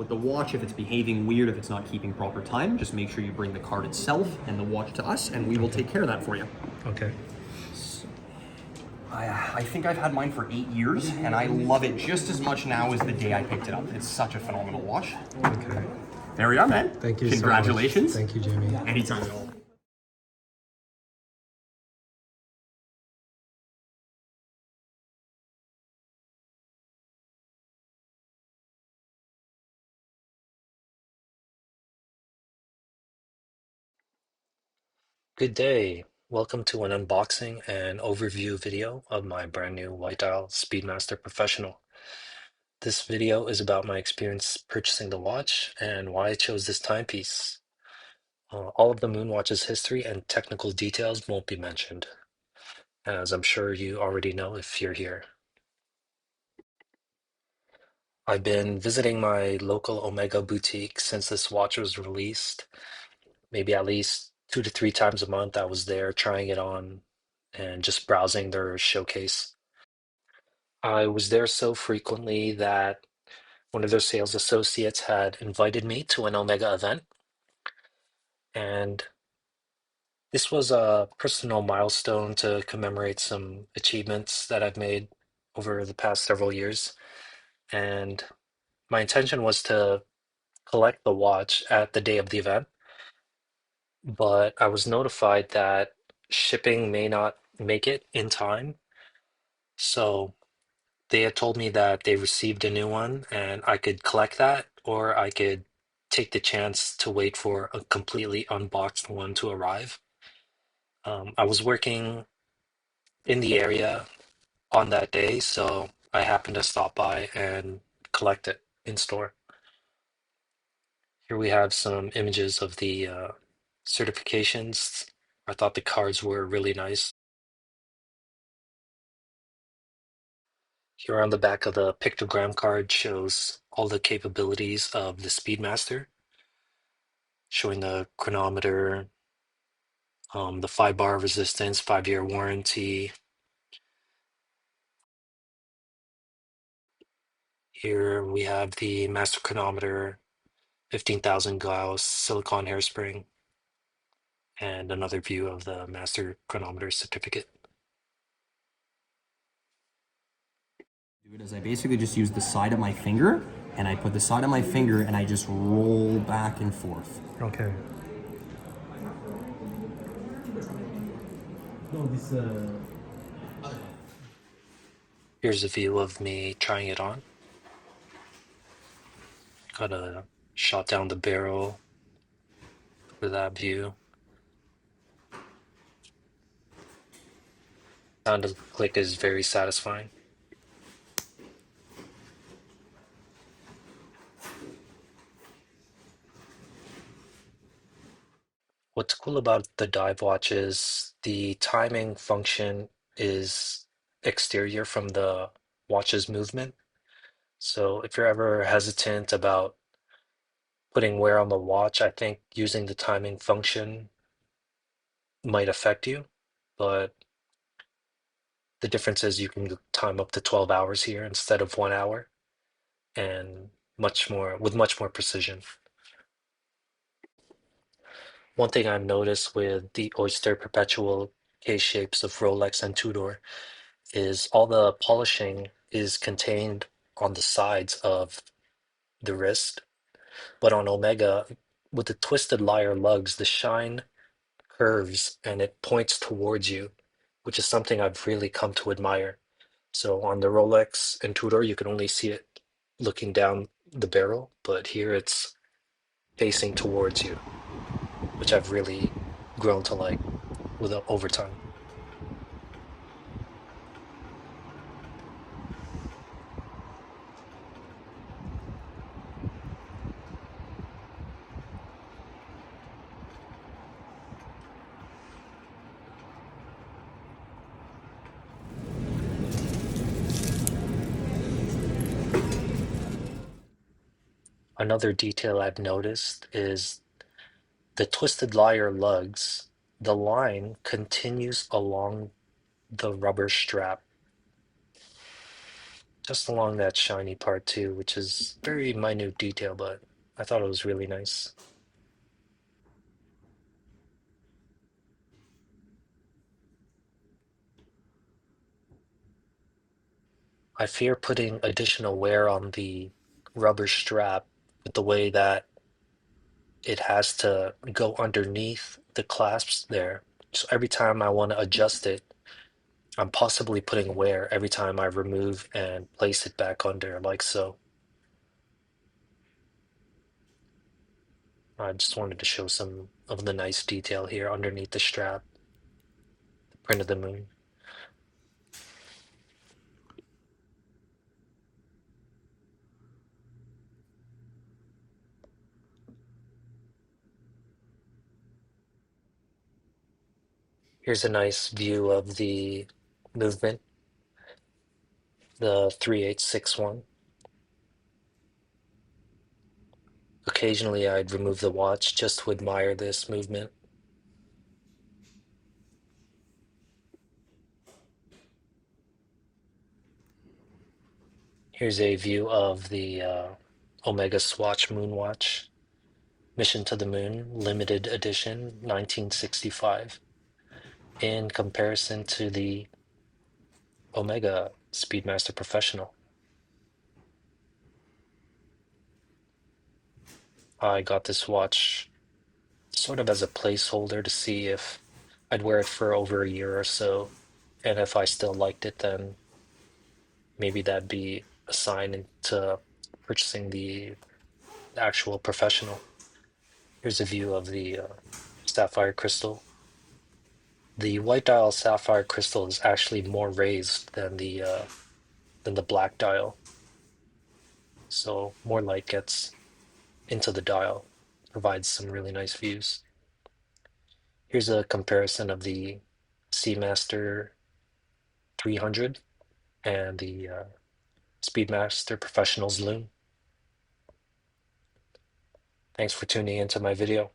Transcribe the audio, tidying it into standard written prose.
about the watch. If it's behaving weird, if it's not keeping proper time, just make sure you bring the card itself and the watch to us, and we will take care of that for you. Okay. I think I've had mine for 8 years, and I love it just as much now as the day I picked it up. It's such a phenomenal watch. Okay. There we are, man. Thank you Congratulations. so much. Thank you, Jamie. Anytime at all. Good day. Welcome to an unboxing and overview video of my brand new White Dial Speedmaster Professional. This video is about my experience purchasing the watch and why I chose this timepiece. All of the Moonwatch's history and technical details won't be mentioned, as I'm sure you already know if you're here. I've been visiting my local Omega boutique since this watch was released. Maybe at least 2 to 3 times a month I was there trying it on and just browsing their showcase. I was there so frequently that one of their sales associates had invited me to an Omega event, and this was a personal milestone to commemorate some achievements that I've made over the past several years. And my intention was to collect the watch at the day of the event, but I was notified that shipping may not make it in time. So they had told me that they received a new one and I could collect that, or I could take the chance to wait for a completely unboxed one to arrive. I was working in the area on that day, so I happened to stop by and collect it in store. Here we have some images of the certifications. I thought the cards were really nice. Here on the back of the pictogram card shows all the capabilities of the Speedmaster, showing the chronometer, the 5 bar resistance, 5-year warranty. Here we have the master chronometer, 15,000 Gauss silicon hairspring, and another view of the master chronometer certificate. Do it as I basically just use the side of my finger, and I put the side of my finger and I just roll back and forth. Okay. Here's a view of me trying it on. Got a shot down the barrel for that view. Sound of the click is very satisfying. What's cool about the dive watch is the timing function is exterior from the watch's movement. So if you're ever hesitant about putting wear on the watch, I think using the timing function might affect you. But the difference is you can time up to 12 hours here instead of 1 hour, and much more precision. One thing I've noticed with the Oyster Perpetual case shapes of Rolex and Tudor is all the polishing is contained on the sides of the wrist, but on Omega, with the twisted lyre lugs, the shine curves and it points towards you, which is something I've really come to admire. So on the Rolex and Tudor, you can only see it looking down the barrel, but here it's facing towards you, which I've really grown to like with over time. Another detail I've noticed is the twisted lyre lugs. The line continues along the rubber strap. just along that shiny part too, which is very minute detail, but I thought it was really nice. I fear putting additional wear on the rubber strap with the way that it has to go underneath the clasps there. So every time I want to adjust it, I'm possibly putting wear every time I remove and place it back under, like so. I just wanted to show some of the nice detail here underneath the strap, the print of the moon. Here's a nice view of the movement, the 3861. Occasionally I'd remove the watch just to admire this movement. Here's a view of the Omega Swatch Moonwatch, Mission to the Moon, limited edition, 1965, in comparison to the Omega Speedmaster Professional. I got this watch sort of as a placeholder to see if I'd wear it for over a year or so, and if I still liked it, then maybe that'd be a sign into purchasing the actual professional. Here's a view of the sapphire crystal. The white dial sapphire crystal is actually more raised than the black dial, so more light gets into the dial, provides some really nice views. Here's a comparison of the Seamaster 300 and the Speedmaster Professional's Lume. Thanks for tuning into my video.